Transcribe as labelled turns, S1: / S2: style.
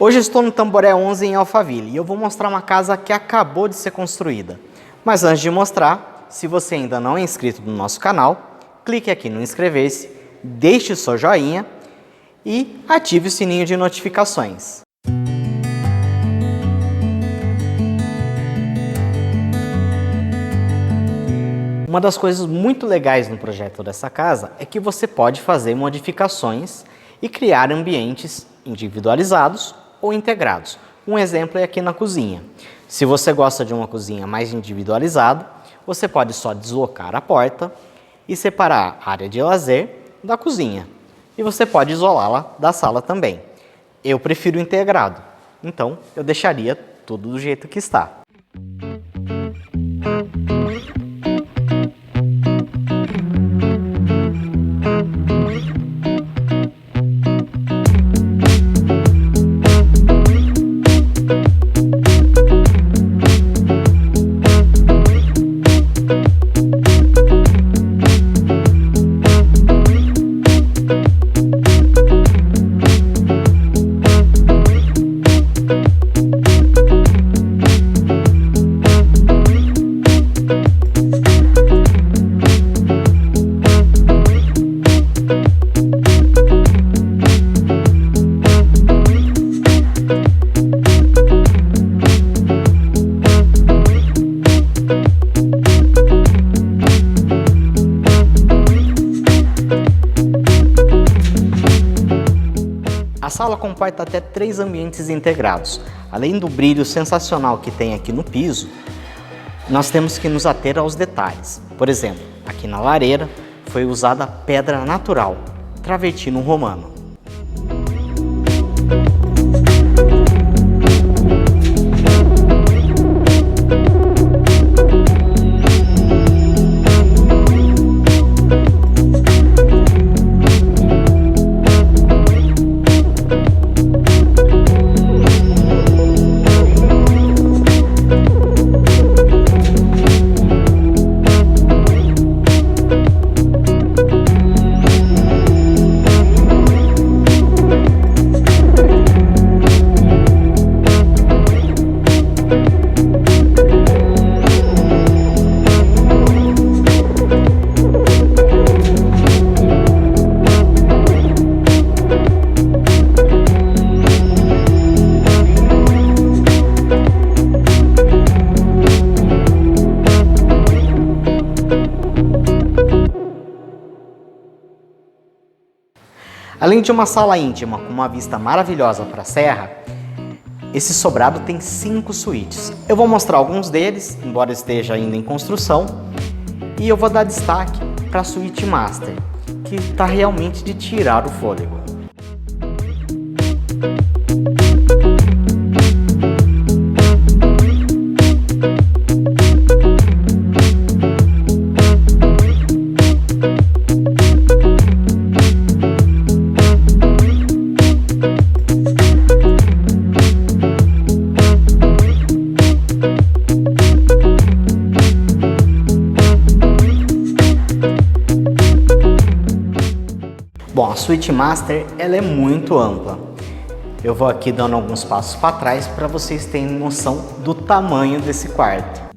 S1: Hoje estou no Tamboré 11 em Alphaville e eu vou mostrar uma casa que acabou de ser construída. Mas antes de mostrar, se você ainda não é inscrito no nosso canal, clique aqui no inscrever-se, deixe o seu joinha e ative o sininho de notificações. Uma das coisas muito legais no projeto dessa casa é que você pode fazer modificações e criar ambientes individualizados ou integrados. Um exemplo é aqui na cozinha. Se você gosta de uma cozinha mais individualizada, você pode só deslocar a porta e separar a área de lazer da cozinha. E você pode isolá-la da sala também. Eu prefiro integrado, então eu deixaria tudo do jeito que está. A sala comporta até 3 ambientes integrados. Além do brilho sensacional que tem aqui no piso, nós temos que nos ater aos detalhes. Por exemplo, aqui na lareira foi usada pedra natural, travertino romano. Além de uma sala íntima com uma vista maravilhosa para a serra, esse sobrado tem 5 suítes. Eu vou mostrar alguns deles, embora esteja ainda em construção, e eu vou dar destaque para a suíte master, que está realmente de tirar o fôlego. Bom, a suíte master ela é muito ampla. Eu vou aqui dando alguns passos para trás para vocês terem noção do tamanho desse quarto.